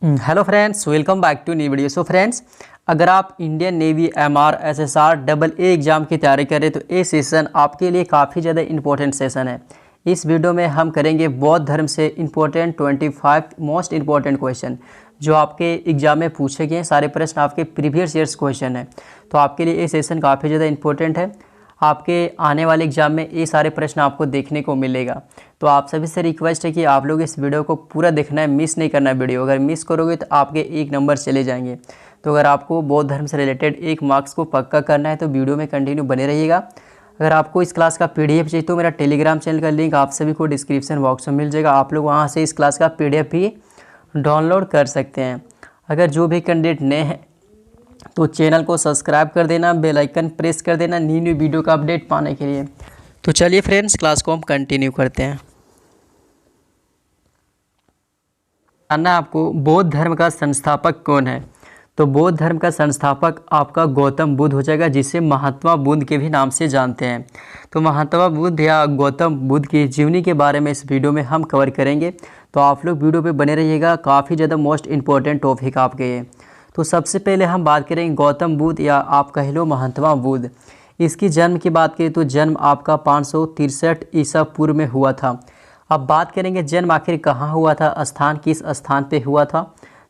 Hello friends, welcome back to new video. So friends, अगर आप Indian navy MR SSR double A exam की तैयारी करें तो ये सेशन आपके लिए काफ़ी ज़्यादा इंपॉर्टेंट सेशन है। इस वीडियो में हम करेंगे बौद्ध धर्म से इंपॉर्टेंट 25 मोस्ट इंपॉर्टेंट क्वेश्चन जो आपके एग्जाम में पूछे गए। सारे प्रश्न आपके प्रीवियस ईयर्स क्वेश्चन है, तो आपके लिए ये सेशन काफ़ी ज़्यादा इंपॉर्टेंट है। आपके आने वाले एग्जाम में ये सारे प्रश्न आपको देखने को मिलेगा। तो आप सभी से रिक्वेस्ट है कि आप लोग इस वीडियो को पूरा देखना है, मिस नहीं करना है वीडियो। अगर मिस करोगे तो आपके 1 नंबर चले जाएंगे। तो अगर आपको बौद्ध धर्म से रिलेटेड 1 मार्क्स को पक्का करना है तो वीडियो में कंटिन्यू बने रहिएगा। अगर आपको इस क्लास का पीडीएफ चाहिए तो मेरा टेलीग्राम चैनल का लिंक आप सभी को डिस्क्रिप्शन बॉक्स में मिल जाएगा। आप लोग वहाँ से इस क्लास का पीडीएफ भी डाउनलोड कर सकते हैं। अगर जो भी कैंडिडेट नए हैं तो चैनल को सब्सक्राइब कर देना, बेल आइकन प्रेस कर देना न्यू वीडियो का अपडेट पाने के लिए। तो चलिए फ्रेंड्स, क्लास को हम कंटिन्यू करते हैं। जानना आपको बौद्ध धर्म का संस्थापक कौन है। तो बौद्ध धर्म का संस्थापक आपका गौतम बुद्ध हो जाएगा, जिसे महात्मा बुद्ध के भी नाम से जानते हैं। तो महात्मा बुद्ध या गौतम बुद्ध की जीवनी के बारे में इस वीडियो में हम कवर करेंगे। तो आप लोग वीडियो पे बने रहिएगा, काफ़ी ज़्यादा मोस्ट इंपॉर्टेंट टॉपिक आपके ये। तो सबसे पहले हम बात करेंगे गौतम बुद्ध या आप कह लो महात्मा बुद्ध। इसकी जन्म की बात करें तो जन्म आपका 563 ईसा पूर्व में हुआ था। अब बात करेंगे जन्म आखिर कहाँ हुआ था, स्थान किस स्थान पे हुआ था।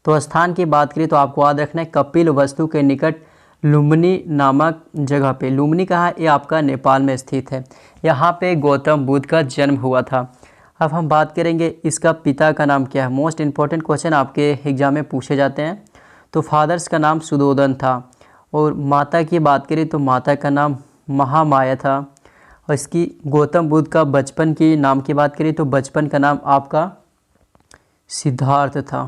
तो स्थान की बात करें तो आपको याद रखना है कपिल वस्तु के निकट लुम्बिनी नामक जगह पे। लुम्बिनी कहाँ है, ये आपका नेपाल में स्थित है। यहाँ पे गौतम बुद्ध का जन्म हुआ था। अब हम बात करेंगे इसका पिता का नाम क्या है। मोस्ट इंपॉर्टेंट क्वेश्चन आपके एग्जाम में पूछे जाते हैं। तो फादर्स का नाम सुदोधन था। और माता की बात करें तो माता का नाम महामाया था। और इसकी गौतम बुद्ध का बचपन की नाम की बात करें तो बचपन का नाम आपका सिद्धार्थ था।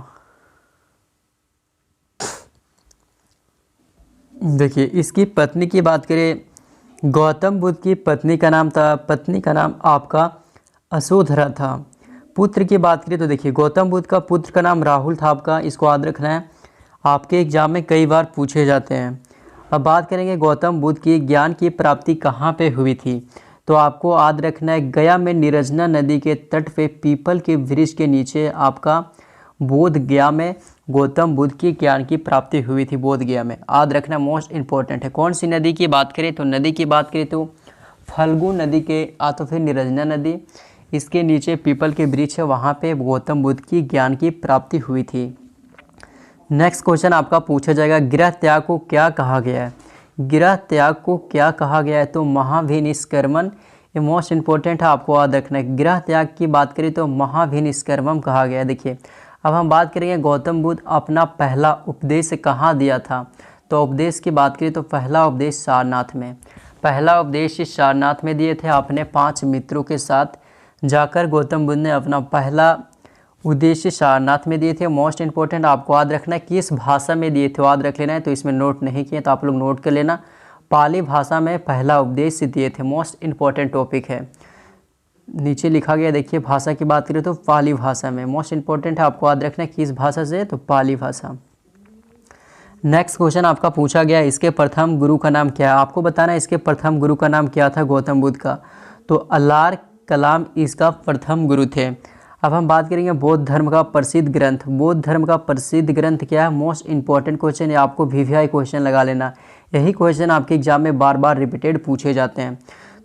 देखिए, इसकी पत्नी की बात करें, गौतम बुद्ध की पत्नी का नाम आपका अशोधरा था। पुत्र की बात करें तो देखिए, गौतम बुद्ध का पुत्र का नाम राहुल था आपका। इसको याद रखना है, आपके एग्जाम में कई बार पूछे जाते हैं। अब बात करेंगे गौतम बुद्ध की ज्ञान की प्राप्ति कहाँ पे हुई थी। तो आपको याद रखना है गया में निरजना नदी के तट पे पीपल के वृक्ष के नीचे आपका बोध गया में गौतम बुद्ध की ज्ञान की प्राप्ति हुई थी। बोध गया में याद रखना मोस्ट इंपॉर्टेंट है। कौन सी नदी की बात करें तो नदी की बात करें तो फल्गु नदी के तो फिर निरजना नदी, इसके नीचे पीपल के वृक्ष है, वहाँ पे गौतम बुद्ध की ज्ञान की प्राप्ति हुई थी। नेक्स्ट क्वेश्चन आपका पूछा जाएगा गृह त्याग को क्या कहा गया है। गृह त्याग को क्या कहा गया है तो महाभिनिष्क्रमण। ये मोस्ट इंपॉर्टेंट है, आपको याद रखना है। गृह त्याग की बात करें तो महाभिनिष्क्रमण कहा गया है। देखिए, अब हम बात करेंगे गौतम बुद्ध अपना पहला उपदेश कहाँ दिया था। तो उपदेश की बात करें तो पहला उपदेश सारनाथ में। पहला उपदेश सारनाथ में दिए थे अपने 5 मित्रों के साथ जाकर गौतम बुद्ध ने अपना पहला उद्देश्य सारनाथ में दिए थे। मोस्ट इंपॉर्टेंट आपको याद रखना है किस भाषा में दिए थे, याद रख लेना है। तो इसमें नोट नहीं किए तो आप लोग नोट कर लेना, पाली भाषा में पहला उपदेश दिए थे। मोस्ट इंपॉर्टेंट टॉपिक है, नीचे लिखा गया देखिए। भाषा की बात करें तो पाली भाषा में। मोस्ट इंपॉर्टेंट है, आपको याद रखना है किस भाषा से, तो पाली भाषा। नेक्स्ट क्वेश्चन आपका पूछा गया इसके प्रथम गुरु का नाम क्या है। आपको बताना है इसके प्रथम गुरु का नाम क्या था गौतम बुद्ध का। तो अल्लाह कलाम इसका प्रथम गुरु थे। अब हम बात करेंगे बौद्ध धर्म का प्रसिद्ध ग्रंथ। बौद्ध धर्म का प्रसिद्ध ग्रंथ क्या है। मोस्ट इंपॉर्टेंट क्वेश्चन है, आपको वीवीआई क्वेश्चन लगा लेना। यही क्वेश्चन आपके एग्जाम में बार बार रिपीटेड पूछे जाते हैं।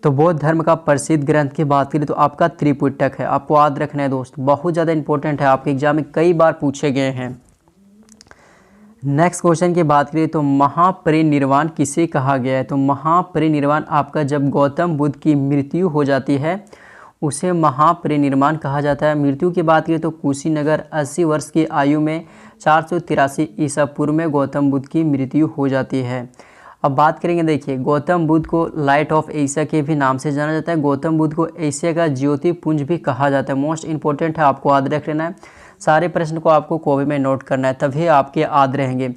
तो बौद्ध धर्म का प्रसिद्ध ग्रंथ की बात करें तो आपका त्रिपिटक है। आपको याद रखना है दोस्त, बहुत ज़्यादा इंपॉर्टेंट है, आपके एग्जाम में कई बार पूछे गए हैं। नेक्स्ट क्वेश्चन की बात करें तो महापरिनिर्वाण किसे कहा गया है। तो महापरिनिर्वाण आपका जब गौतम बुद्ध की मृत्यु हो जाती है उसे महापरिनिर्वाण कहा जाता है। मृत्यु की बात करें तो कुशीनगर 80 वर्ष की आयु में 483 ईसा पूर्व में गौतम बुद्ध की मृत्यु हो जाती है। अब बात करेंगे, देखिए गौतम बुद्ध को लाइट ऑफ एशिया के भी नाम से जाना जाता है। गौतम बुद्ध को एशिया का ज्योति पुंज भी कहा जाता है। मोस्ट इंपॉर्टेंट है, आपको याद रख लेना है। सारे प्रश्न को आपको कॉपी में नोट करना है, तभी आपके याद रहेंगे।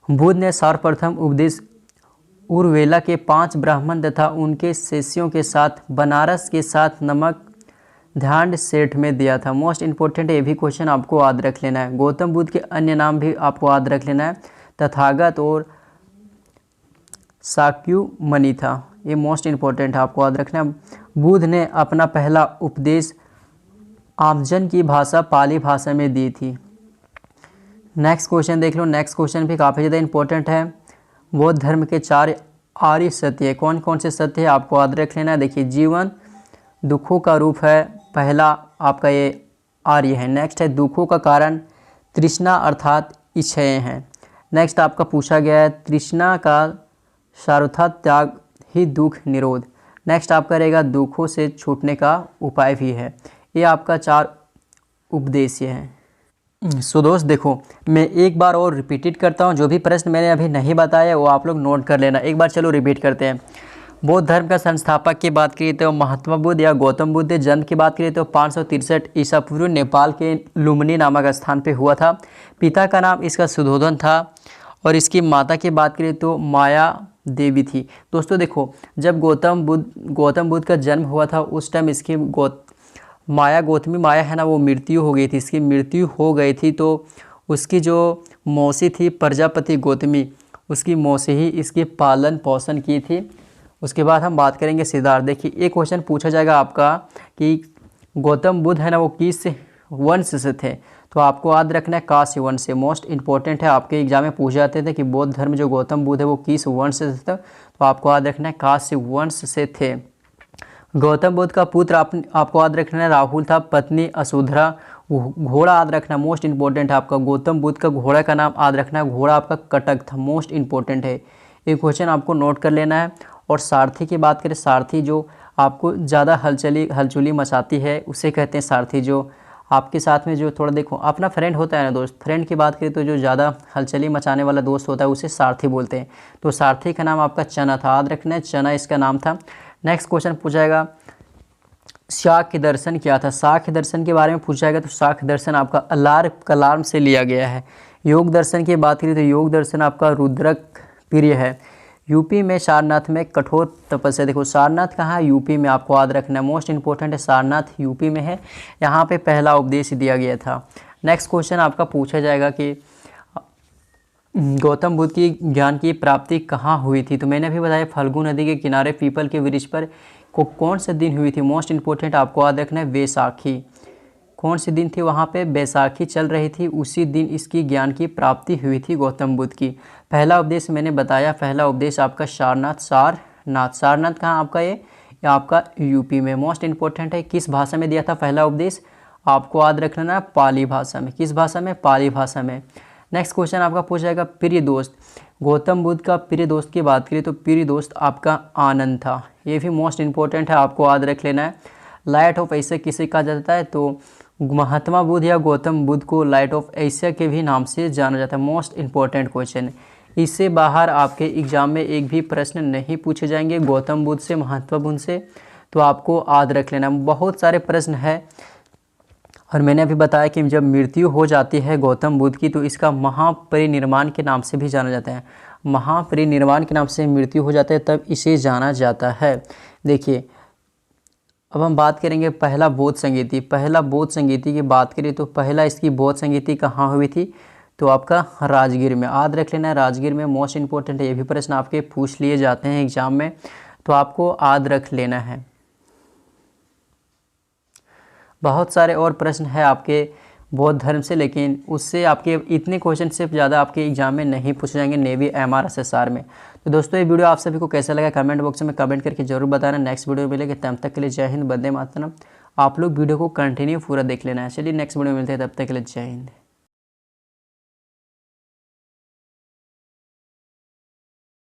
बुद्ध ने सर्वप्रथम उपदेश उर्वेला के 5 ब्राह्मण तथा उनके शिष्यों के साथ बनारस के साथ नमक ध्यान सेठ में दिया था। मोस्ट इंपॉर्टेंट है, ये भी क्वेश्चन आपको याद रख लेना है। गौतम बुद्ध के अन्य नाम भी आपको याद रख लेना है, तथागत और शाक्यमुनि था। ये मोस्ट इंपॉर्टेंट है, आपको याद रखना है। बुद्ध ने अपना पहला उपदेश आमजन की भाषा पाली भाषा में दी थी। नेक्स्ट क्वेश्चन देख लो। नेक्स्ट क्वेश्चन भी काफ़ी ज़्यादा इंपॉर्टेंट है। बौद्ध धर्म के 4 आर्य सत्य है। कौन कौन से सत्य है आपको याद रख लेना है। देखिए, जीवन दुखों का रूप है, पहला आपका ये आर्य है। नेक्स्ट है दुखों का कारण तृष्णा अर्थात इच्छाएं हैं। नेक्स्ट आपका पूछा गया है तृष्णा का सार्थक त्याग ही दुख निरोध। नेक्स्ट आपका रहेगा दुखों से छूटने का उपाय भी है। ये आपका 4 उपदेश्य हैं। सो दोस्त देखो, मैं एक बार और रिपीटेड करता हूँ। जो भी प्रश्न मैंने अभी नहीं बताया वो आप लोग नोट कर लेना। एक बार चलो रिपीट करते हैं। बौद्ध धर्म का संस्थापक की बात करिए तो महात्मा बुद्ध या गौतम बुद्ध। जन्म की बात करिए तो 563 ईसा पूर्व नेपाल के लुम्बिनी नामक स्थान पे हुआ था। पिता का नाम इसका सुधोधन था और इसकी माता की बात करिए तो माया देवी थी। दोस्तों देखो, जब गौतम बुद्ध का जन्म हुआ था उस टाइम इसकी गौतमी माया है ना, वो मृत्यु हो गई थी। इसकी मृत्यु हो गई थी तो उसकी जो मौसी थी प्रजापति गौतमी, उसकी मौसी ही इसकी पालन पोषण की थी। उसके बाद हम बात करेंगे सिद्धार्थ। देखिए, एक क्वेश्चन पूछा जाएगा आपका कि गौतम बुद्ध है ना वो किस वंश से थे, तो आपको याद रखना है कास्य वंश से। मोस्ट इंपॉर्टेंट है, आपके एग्जाम में पूछे जाते थे कि बौद्ध धर्म जो गौतम बुद्ध है वो किस वंश से थे, तो आपको याद रखना है कास्य वंश से थे। गौतम बुद्ध का पुत्र आपको याद रखना है राहुल था, पत्नी असुधरा। घोड़ा याद रखना मोस्ट इंपॉर्टेंट है आपका। गौतम बुद्ध का घोड़ा का नाम याद रखना है, घोड़ा आपका कटक था। मोस्ट इंपॉर्टेंट है, ये क्वेश्चन आपको नोट कर लेना है। और सारथी की बात करें, सारथी जो आपको ज़्यादा हलचली मचाती है उसे कहते हैं सारथी। जो आपके साथ में जो थोड़ा देखो अपना फ्रेंड होता है ना दोस्त, फ्रेंड की बात करें तो जो ज़्यादा हलचली मचाने वाला दोस्त होता है उसे सारथी बोलते हैं। तो सारथी का नाम आपका चना था, याद रखना है चना इसका नाम था। नेक्स्ट क्वेश्चन पूछाएगा शाक्य दर्शन क्या था। शाक्य दर्शन के बारे में पूछा जाएगा तो शाक्य दर्शन आपका अलार्म से लिया गया है। योग दर्शन की बात करें तो योग दर्शन आपका रुद्रक प्रिय है। यूपी में सारनाथ में कठोर तपस्या। देखो सारनाथ कहाँ है, यूपी में, आपको याद रखना है। मोस्ट इंपॉर्टेंट है, सारनाथ यूपी में है। यहाँ पे पहला उपदेश दिया गया था। नेक्स्ट क्वेश्चन आपका पूछा जाएगा कि गौतम बुद्ध की ज्ञान की प्राप्ति कहाँ हुई थी, तो मैंने अभी बताया फल्गु नदी के किनारे पीपल के वृक्ष पर कौन से दिन हुई थी। मोस्ट इंपॉर्टेंट आपको याद रखना है वैसाखी। कौन सी दिन थी वहाँ पे, बैसाखी चल रही थी, उसी दिन इसकी ज्ञान की प्राप्ति हुई थी गौतम बुद्ध की। पहला उपदेश मैंने बताया, पहला उपदेश आपका सारनाथ कहाँ आपका ये आपका यूपी में। मोस्ट इंपॉर्टेंट है, किस भाषा में दिया था पहला उपदेश, आपको याद रखना पाली भाषा में। किस भाषा में, पाली भाषा में। नेक्स्ट क्वेश्चन आपका पूछा जाएगा प्रिय दोस्त। गौतम बुद्ध का प्रिय दोस्त की बात करें तो प्रिय दोस्त आपका आनंद था। ये भी मोस्ट इंपॉर्टेंट है, आपको याद रख लेना है। लाइट ऑफ एशिया किसे कहा जाता है, तो महात्मा बुद्ध या गौतम बुद्ध को लाइट ऑफ एशिया के भी नाम से जाना जाता है। मोस्ट इंपॉर्टेंट क्वेश्चन है। इससे बाहर आपके एग्जाम में एक भी प्रश्न नहीं पूछे जाएंगे गौतम बुद्ध से, महात्मा बुद्ध से, तो आपको याद रख लेना। बहुत सारे प्रश्न है और मैंने अभी बताया कि जब मृत्यु हो जाती है गौतम बुद्ध की तो इसका महापरिनिर्वाण के नाम से भी जाना जाता है। महापरिनिर्वाण के नाम से मृत्यु हो जाता है तब इसे जाना जाता है। देखिए, अब हम बात करेंगे पहला बौद्ध संगीति। पहला बौद्ध संगीति की बात करें तो पहला इसकी बौद्ध संगीति कहाँ हुई थी, तो आपका राजगीर में। याद रख लेना है राजगीर में। मोस्ट इंपॉर्टेंट है, ये भी प्रश्न आपके पूछ लिए जाते हैं एग्जाम में, तो आपको याद रख लेना है। बहुत सारे और प्रश्न है आपके बौद्ध धर्म से, लेकिन उससे आपके इतने क्वेश्चन से ज़्यादा आपके एग्जाम में नहीं पूछे जाएंगे नेवी MR में। तो दोस्तों ये वीडियो आप सभी को कैसा लगा कमेंट बॉक्स में कमेंट करके जरूर बताना। नेक्स्ट वीडियो मिलेगा, तब तक के लिए जय हिंद, वंदे मातरम। आप लोग वीडियो को कंटिन्यू पूरा देख लेना है। चलिए नेक्स्ट वीडियो मिलते हैं, तब तक के लिए जय हिंद।